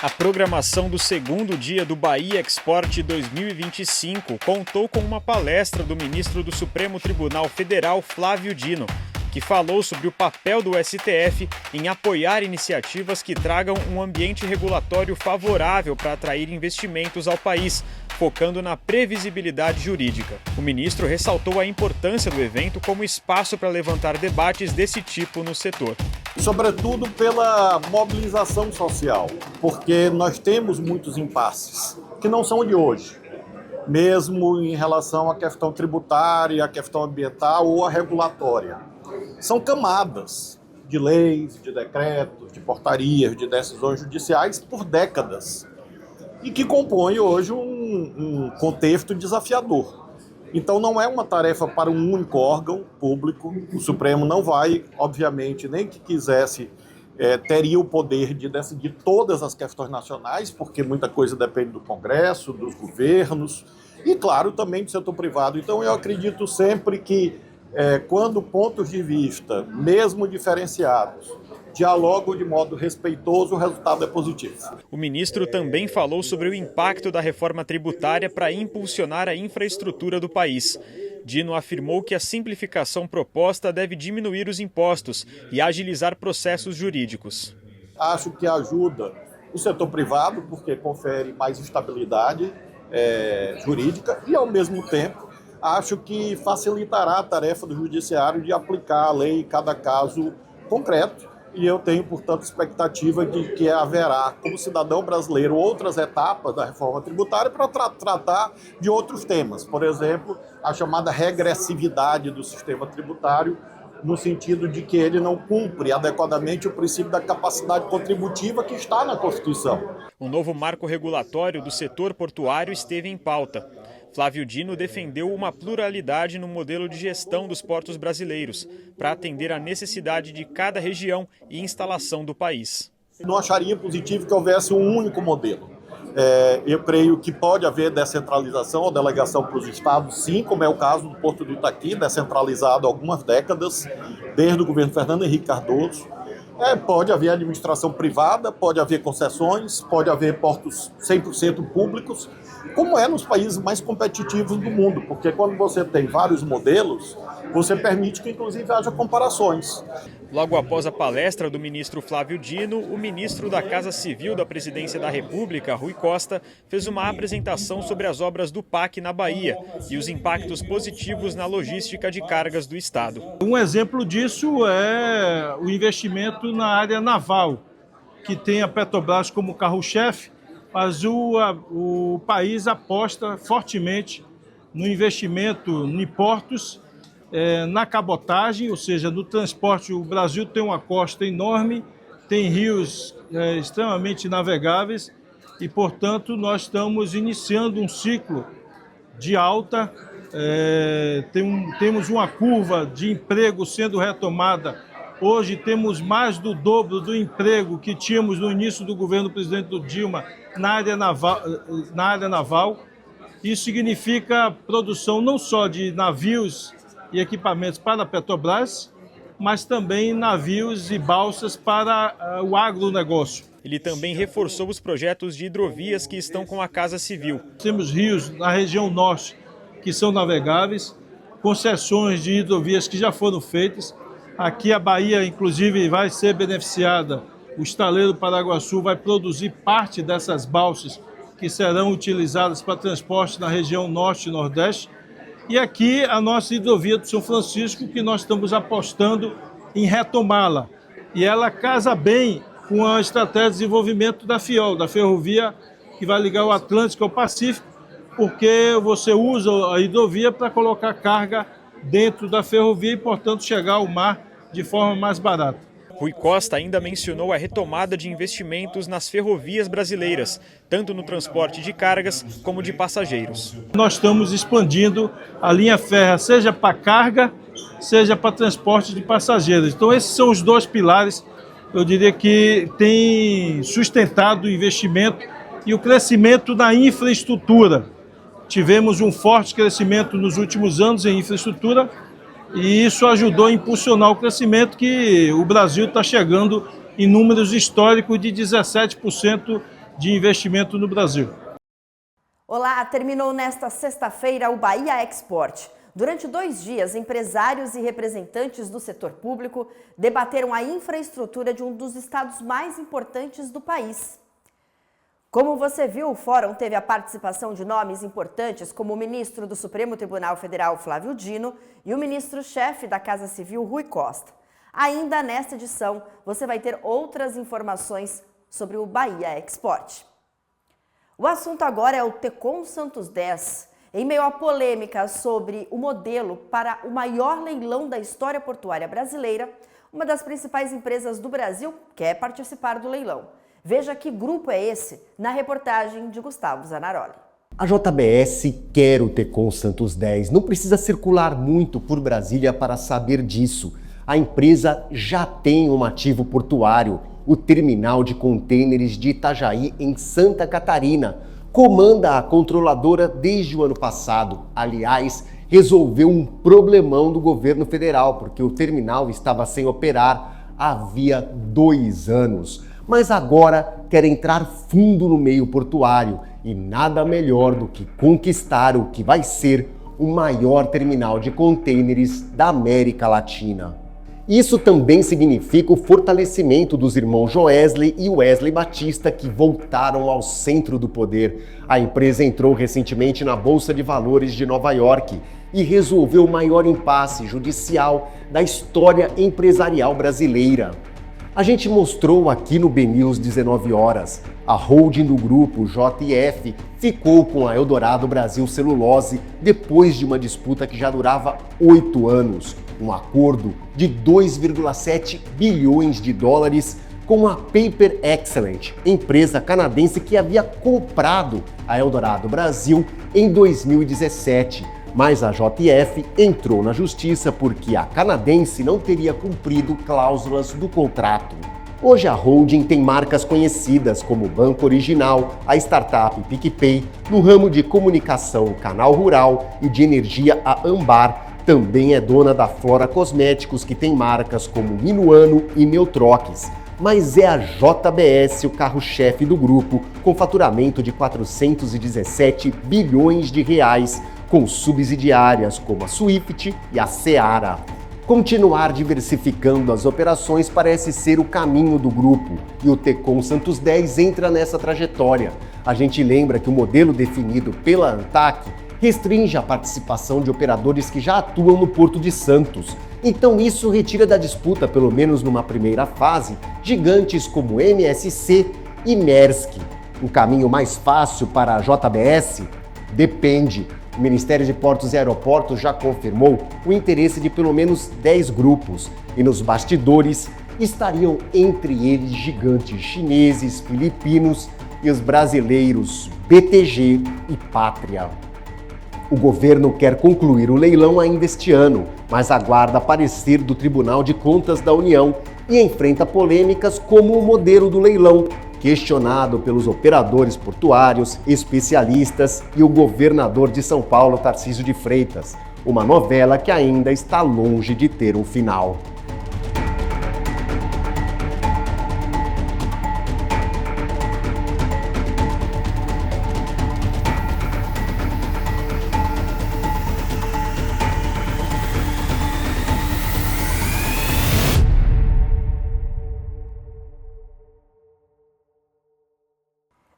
A programação do segundo dia do Bahia Export 2025 contou com uma palestra do ministro do Supremo Tribunal Federal, Flávio Dino, que falou sobre o papel do STF em apoiar iniciativas que tragam um ambiente regulatório favorável para atrair investimentos ao país, focando na previsibilidade jurídica. O ministro ressaltou a importância do evento como espaço para levantar debates desse tipo no setor. Sobretudo pela mobilização social, porque nós temos muitos impasses que não são de hoje, mesmo em relação à questão tributária, à questão ambiental ou à regulatória. São camadas de leis, de decretos, de portarias, de decisões judiciais por décadas e que compõem hoje um contexto desafiador. Então não é uma tarefa para um único órgão público. O Supremo não vai, obviamente, nem que quisesse, teria o poder de decidir todas as questões nacionais, porque muita coisa depende do Congresso, dos governos e, claro, também do setor privado. Então eu acredito sempre que quando pontos de vista, mesmo diferenciados, dialogam de modo respeitoso, o resultado é positivo. O ministro também falou sobre o impacto da reforma tributária para impulsionar a infraestrutura do país. Dino afirmou que a simplificação proposta deve diminuir os impostos e agilizar processos jurídicos. Acho que ajuda o setor privado, porque confere mais estabilidade jurídica e, ao mesmo tempo, acho que facilitará a tarefa do judiciário de aplicar a lei em cada caso concreto. E eu tenho, portanto, expectativa de que haverá, como cidadão brasileiro, outras etapas da reforma tributária para tratar de outros temas. Por exemplo, a chamada regressividade do sistema tributário, no sentido de que ele não cumpre adequadamente o princípio da capacidade contributiva que está na Constituição. Um novo marco regulatório do setor portuário esteve em pauta. Flávio Dino defendeu uma pluralidade no modelo de gestão dos portos brasileiros, para atender à necessidade de cada região e instalação do país. Não acharia positivo que houvesse um único modelo. Eu creio que pode haver descentralização ou delegação para os estados, sim, como é o caso do Porto do Itaqui, descentralizado há algumas décadas, desde o governo Fernando Henrique Cardoso. Pode haver administração privada, pode haver concessões, pode haver portos 100% públicos, como é nos países mais competitivos do mundo, porque quando você tem vários modelos, você permite que inclusive haja comparações. Logo após a palestra do ministro Flávio Dino, o ministro da Casa Civil da Presidência da República, Rui Costa, fez uma apresentação sobre as obras do PAC na Bahia e os impactos positivos na logística de cargas do estado. Um exemplo disso é o investimento na área naval, que tem a Petrobras como carro-chefe, mas o país aposta fortemente no investimento em portos, na cabotagem, ou seja, no transporte. O Brasil tem uma costa enorme, tem rios extremamente navegáveis e, portanto, nós estamos iniciando um ciclo de alta. Temos uma curva de emprego sendo retomada. Hoje temos mais do dobro do emprego que tínhamos no início do governo do presidente Dilma na área naval. Isso significa produção não só de navios e equipamentos para a Petrobras, mas também navios e balsas para o agronegócio. Ele também reforçou os projetos de hidrovias que estão com a Casa Civil. Temos rios na região norte que são navegáveis, concessões de hidrovias que já foram feitas. Aqui a Bahia, inclusive, vai ser beneficiada. O estaleiro Paraguaçu vai produzir parte dessas balsas que serão utilizadas para transporte na região norte e nordeste. E aqui a nossa hidrovia do São Francisco, que nós estamos apostando em retomá-la. E ela casa bem com a estratégia de desenvolvimento da FIOL, da ferrovia que vai ligar o Atlântico ao Pacífico, porque você usa a hidrovia para colocar carga dentro da ferrovia e, portanto, chegar ao mar de forma mais barata. Rui Costa ainda mencionou a retomada de investimentos nas ferrovias brasileiras, tanto no transporte de cargas como de passageiros. Nós estamos expandindo a linha férrea, seja para carga, seja para transporte de passageiros. Então esses são os dois pilares, eu diria, que têm sustentado o investimento e o crescimento na infraestrutura. Tivemos um forte crescimento nos últimos anos em infraestrutura, e isso ajudou a impulsionar o crescimento, que o Brasil está chegando em números históricos de 17% de investimento no Brasil. Olá, terminou nesta sexta-feira o Bahia Export. Durante 2 dias, empresários e representantes do setor público debateram a infraestrutura de um dos estados mais importantes do país. Como você viu, o fórum teve a participação de nomes importantes como o ministro do Supremo Tribunal Federal, Flávio Dino, e o ministro-chefe da Casa Civil, Rui Costa. Ainda nesta edição, você vai ter outras informações sobre o Bahia Export. O assunto agora é o Tecon Santos 10. Em meio à polêmica sobre o modelo para o maior leilão da história portuária brasileira, uma das principais empresas do Brasil quer participar do leilão. Veja que grupo é esse na reportagem de Gustavo Zanaroli. A JBS quer o Tecon Santos 10. Não precisa circular muito por Brasília para saber disso. A empresa já tem um ativo portuário, o terminal de contêineres de Itajaí, em Santa Catarina. Comanda a controladora desde o ano passado. Aliás, resolveu um problemão do governo federal, porque o terminal estava sem operar havia 2 anos. Mas agora quer entrar fundo no meio portuário e nada melhor do que conquistar o que vai ser o maior terminal de contêineres da América Latina. Isso também significa o fortalecimento dos irmãos Joesley e Wesley Batista, que voltaram ao centro do poder. A empresa entrou recentemente na Bolsa de Valores de Nova York e resolveu o maior impasse judicial da história empresarial brasileira. A gente mostrou aqui no BNews 19 horas. A holding do grupo JF ficou com a Eldorado Brasil Celulose depois de uma disputa que já durava 8 anos. Um acordo de 2,7 bilhões de dólares com a Paper Excellent, empresa canadense que havia comprado a Eldorado Brasil em 2017. Mas a JF entrou na justiça porque a canadense não teria cumprido cláusulas do contrato. Hoje a holding tem marcas conhecidas como Banco Original, a startup PicPay, no ramo de comunicação Canal Rural e de energia a Ambar. Também é dona da Flora Cosméticos, que tem marcas como Minuano e Neutrox. Mas é a JBS o carro-chefe do grupo, com faturamento de 417 bilhões de reais, com subsidiárias como a Swift e a Seara. Continuar diversificando as operações parece ser o caminho do grupo, e o Tecon Santos 10 entra nessa trajetória. A gente lembra que o modelo definido pela ANTAQ restringe a participação de operadores que já atuam no Porto de Santos. Então isso retira da disputa, pelo menos numa primeira fase, gigantes como MSC e Maersk. O caminho mais fácil para a JBS? Depende. O Ministério de Portos e Aeroportos já confirmou o interesse de pelo menos 10 grupos e nos bastidores estariam entre eles gigantes chineses, filipinos e os brasileiros BTG e Pátria. O governo quer concluir o leilão ainda este ano, mas aguarda parecer do Tribunal de Contas da União e enfrenta polêmicas como o modelo do leilão, questionado pelos operadores portuários, especialistas e o governador de São Paulo, Tarcísio de Freitas. Uma novela que ainda está longe de ter um final.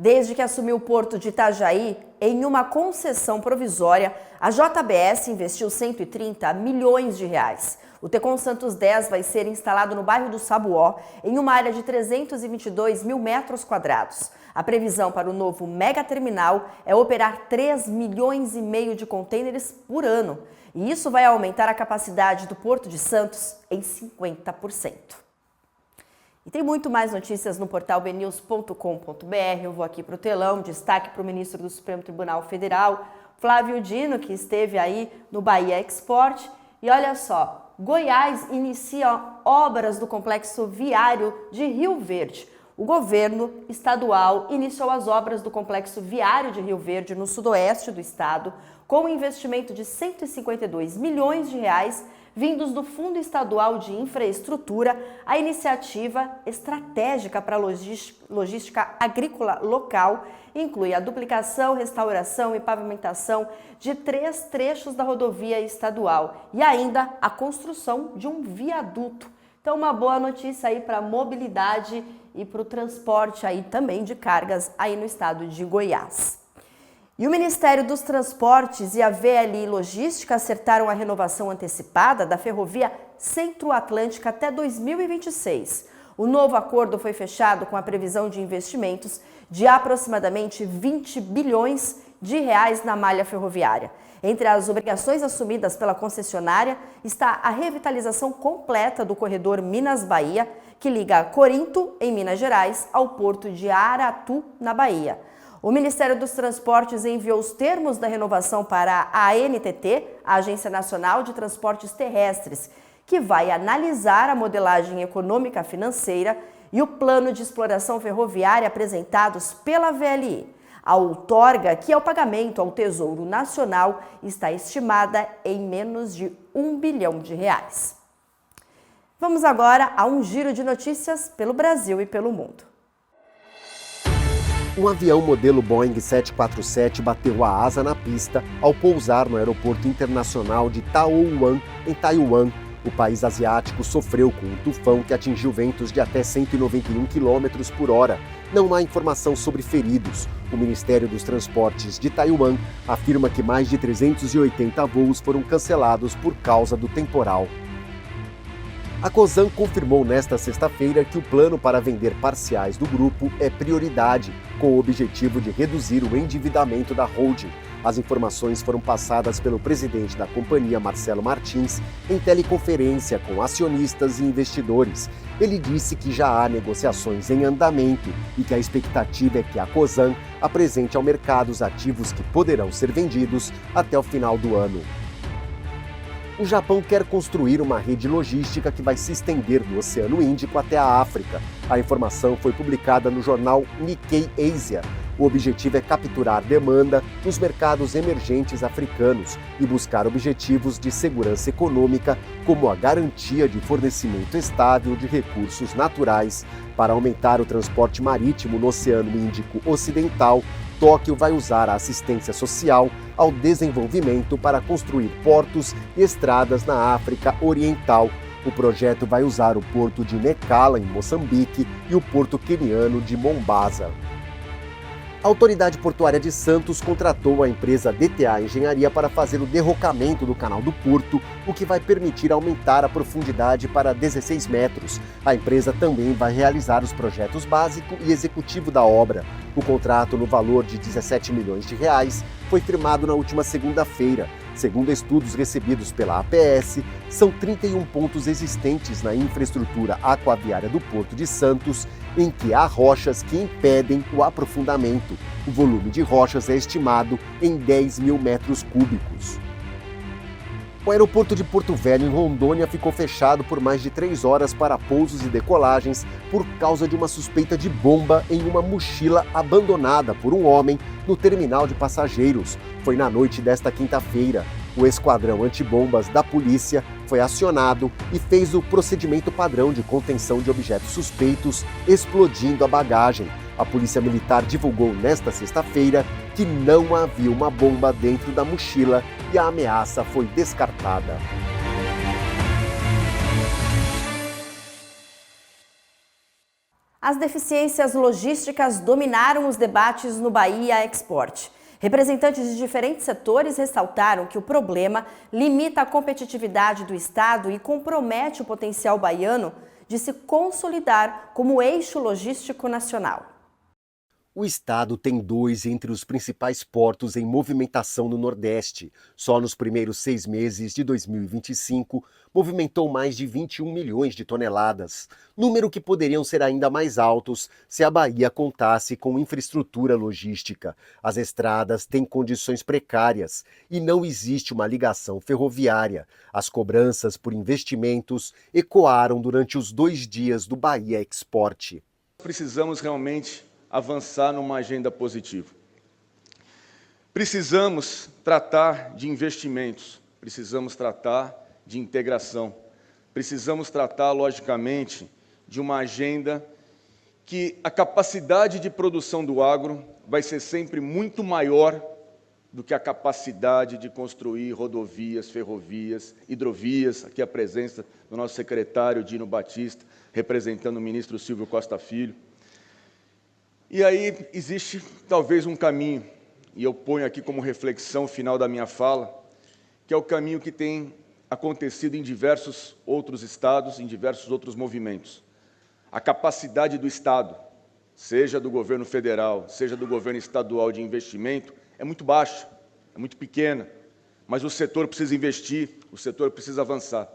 Desde que assumiu o porto de Itajaí, em uma concessão provisória, a JBS investiu 130 milhões de reais. O Tecon Santos 10 vai ser instalado no bairro do Sabuó, em uma área de 322 mil metros quadrados. A previsão para o novo mega terminal é operar 3,5 milhões de contêineres por ano. E isso vai aumentar a capacidade do Porto de Santos em 50%. E tem muito mais notícias no portal bnews.com.br. Eu vou aqui para o telão, destaque para o ministro do Supremo Tribunal Federal, Flávio Dino, que esteve aí no Bahia Export. E olha só, Goiás inicia obras do complexo viário de Rio Verde. O governo estadual iniciou as obras do complexo viário de Rio Verde, no sudoeste do estado, com um investimento de 152 milhões de reais, vindos do Fundo Estadual de Infraestrutura, a iniciativa estratégica para a logística agrícola local inclui a duplicação, restauração e pavimentação de 3 trechos da rodovia estadual e ainda a construção de um viaduto. Então, uma boa notícia aí para a mobilidade e para o transporte aí também de cargas aí no estado de Goiás. E o Ministério dos Transportes e a VLI Logística acertaram a renovação antecipada da ferrovia Centro-Atlântica até 2026. O novo acordo foi fechado com a previsão de investimentos de aproximadamente 20 bilhões de reais na malha ferroviária. Entre as obrigações assumidas pela concessionária está a revitalização completa do corredor Minas-Bahia, que liga Corinto, em Minas Gerais, ao porto de Aratu, na Bahia. O Ministério dos Transportes enviou os termos da renovação para a ANTT, a Agência Nacional de Transportes Terrestres, que vai analisar a modelagem econômica financeira e o plano de exploração ferroviária apresentados pela VLI. A outorga, que é o pagamento ao Tesouro Nacional, está estimada em menos de R$1 bilhão. Vamos agora a um giro de notícias pelo Brasil e pelo mundo. Um avião modelo Boeing 747 bateu a asa na pista ao pousar no aeroporto internacional de Taoyuan, em Taiwan. O país asiático sofreu com um tufão que atingiu ventos de até 191 km por hora. Não há informação sobre feridos. O Ministério dos Transportes de Taiwan afirma que mais de 380 voos foram cancelados por causa do temporal. A Cosan confirmou nesta sexta-feira que o plano para vender parciais do grupo é prioridade, com o objetivo de reduzir o endividamento da holding. As informações foram passadas pelo presidente da companhia, Marcelo Martins, em teleconferência com acionistas e investidores. Ele disse que já há negociações em andamento e que a expectativa é que a Cosan apresente ao mercado os ativos que poderão ser vendidos até o final do ano. O Japão quer construir uma rede logística que vai se estender do Oceano Índico até a África. A informação foi publicada no jornal Nikkei Asia. O objetivo é capturar demanda nos mercados emergentes africanos e buscar objetivos de segurança econômica, como a garantia de fornecimento estável de recursos naturais. Para aumentar o transporte marítimo no Oceano Índico Ocidental, Tóquio vai usar a assistência social ao desenvolvimento para construir portos e estradas na África Oriental. O projeto vai usar o porto de Nacala, em Moçambique, e o porto queniano de Mombasa. A Autoridade Portuária de Santos contratou a empresa DTA Engenharia para fazer o derrocamento do canal do Porto, o que vai permitir aumentar a profundidade para 16 metros. A empresa também vai realizar os projetos básico e executivo da obra. O contrato, no valor de R$17 milhões, foi firmado na última segunda-feira. Segundo estudos recebidos pela APS, são 31 pontos existentes na infraestrutura aquaviária do Porto de Santos em que há rochas que impedem o aprofundamento. O volume de rochas é estimado em 10 mil metros cúbicos. O aeroporto de Porto Velho, em Rondônia, ficou fechado por mais de 3 horas para pousos e decolagens por causa de uma suspeita de bomba em uma mochila abandonada por um homem no terminal de passageiros. Foi na noite desta quinta-feira. O esquadrão antibombas da polícia foi acionado e fez o procedimento padrão de contenção de objetos suspeitos, explodindo a bagagem. A Polícia Militar divulgou nesta sexta-feira que não havia uma bomba dentro da mochila e a ameaça foi descartada. As deficiências logísticas dominaram os debates no Bahia Export. Representantes de diferentes setores ressaltaram que o problema limita a competitividade do Estado e compromete o potencial baiano de se consolidar como eixo logístico nacional. O estado tem 2 entre os principais portos em movimentação no Nordeste. Só nos primeiros 6 meses de 2025, movimentou mais de 21 milhões de toneladas, número que poderiam ser ainda mais altos se a Bahia contasse com infraestrutura logística. As estradas têm condições precárias e não existe uma ligação ferroviária. As cobranças por investimentos ecoaram durante os 2 dias do Bahia Export. Precisamos realmente avançar numa agenda positiva. Precisamos tratar de investimentos, precisamos tratar de integração. Precisamos tratar, logicamente, de uma agenda que a capacidade de produção do agro vai ser sempre muito maior do que a capacidade de construir rodovias, ferrovias, hidrovias. Aqui a presença do nosso secretário Dino Batista, representando o ministro Silvio Costa Filho. E aí existe talvez um caminho, e eu ponho aqui como reflexão final da minha fala, que é o caminho que tem acontecido em diversos outros estados, em diversos outros movimentos. A capacidade do Estado, seja do governo federal, seja do governo estadual de investimento, é muito baixa, é muito pequena, mas o setor precisa investir, o setor precisa avançar.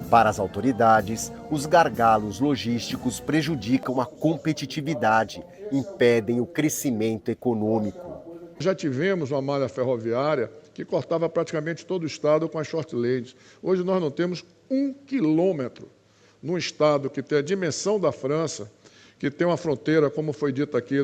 Para as autoridades, os gargalos logísticos prejudicam a competitividade, impedem o crescimento econômico. Já tivemos uma malha ferroviária que cortava praticamente todo o estado com as short lanes. Hoje nós não temos 1 quilômetro num estado que tem a dimensão da França, que tem uma fronteira, como foi dito aqui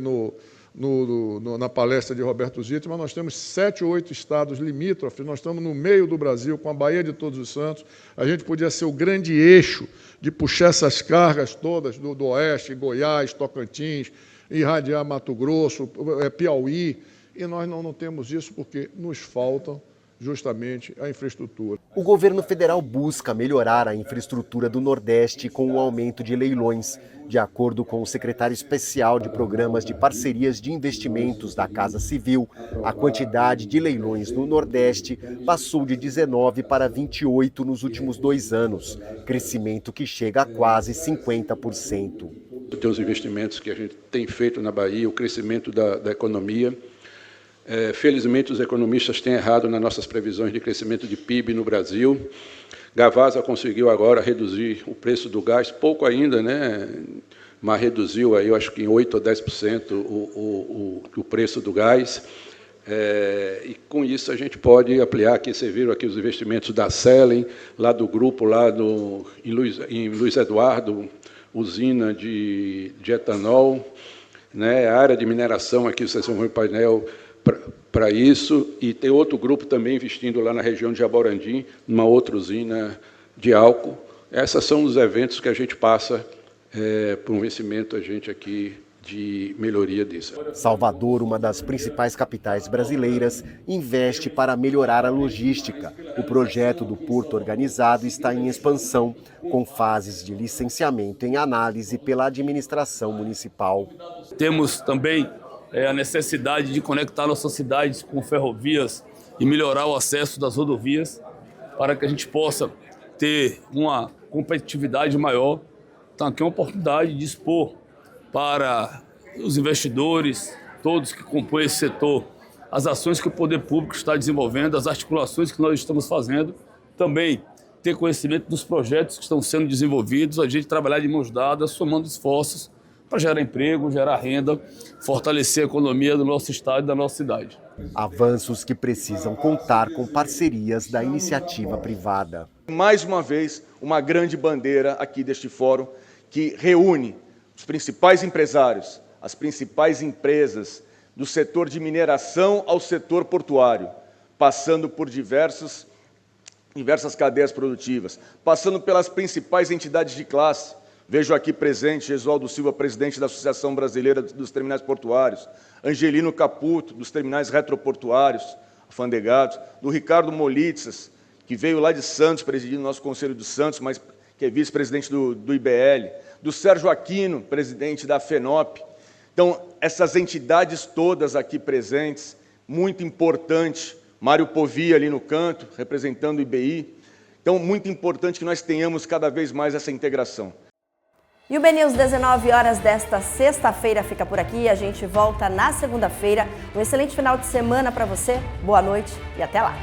na palestra de Roberto Zitti, mas nós temos 7 ou 8 estados limítrofes, nós estamos no meio do Brasil, com a Baía de Todos os Santos. A gente podia ser o grande eixo de puxar essas cargas todas do oeste, Goiás, Tocantins, irradiar Mato Grosso, Piauí, e nós não temos isso porque nos faltam justamente a infraestrutura. O governo federal busca melhorar a infraestrutura do Nordeste com o aumento de leilões. De acordo com o secretário especial de programas de parcerias de investimentos da Casa Civil, a quantidade de leilões no Nordeste passou de 19 para 28 nos últimos 2 anos, crescimento que chega a quase 50%. Tem os investimentos que a gente tem feito na Bahia, o crescimento da economia. Felizmente, os economistas têm errado nas nossas previsões de crescimento de PIB no Brasil. Gavasa conseguiu agora reduzir o preço do gás, pouco ainda, né? Mas reduziu, aí, eu acho que em 8% ou 10% o preço do gás. E com isso a gente pode ampliar, aqui você viu aqui os investimentos da Selen, lá do grupo, lá em Luiz Eduardo, usina de etanol, né? A área de mineração, aqui vocês vão ver o painel para isso, e tem outro grupo também investindo lá na região de Jaborandim, numa outra usina de álcool. Esses são os eventos que a gente passa por um investimento, a gente aqui, de melhoria disso. Salvador, uma das principais capitais brasileiras, investe para melhorar a logística. O projeto do Porto Organizado está em expansão, com fases de licenciamento em análise pela administração municipal. Temos também a necessidade de conectar nossas cidades com ferrovias e melhorar o acesso das rodovias para que a gente possa ter uma competitividade maior. Então, aqui é uma oportunidade de expor para os investidores, todos que compõem esse setor, as ações que o poder público está desenvolvendo, as articulações que nós estamos fazendo, também ter conhecimento dos projetos que estão sendo desenvolvidos, a gente trabalhar de mãos dadas, somando esforços para gerar emprego, gerar renda, fortalecer a economia do nosso estado e da nossa cidade. Avanços que precisam contar com parcerias da iniciativa privada. Mais uma vez, uma grande bandeira aqui deste fórum que reúne os principais empresários, as principais empresas do setor de mineração ao setor portuário, passando por diversas cadeias produtivas, passando pelas principais entidades de classe. Vejo aqui presente Gesualdo Silva, presidente da Associação Brasileira dos Terminais Portuários, Angelino Caputo, dos terminais retroportuários, afandegados, do Ricardo Molitzas, que veio lá de Santos, presidindo o nosso Conselho de Santos, mas que é vice-presidente do IBL, do Sérgio Aquino, presidente da FENOP. Então, essas entidades todas aqui presentes, muito importante, Mário Povia ali no canto, representando o IBI. Então, muito importante que nós tenhamos cada vez mais essa integração. E o BNews 19 horas desta sexta-feira fica por aqui. A gente volta na segunda-feira. Um excelente final de semana para você. Boa noite e até lá.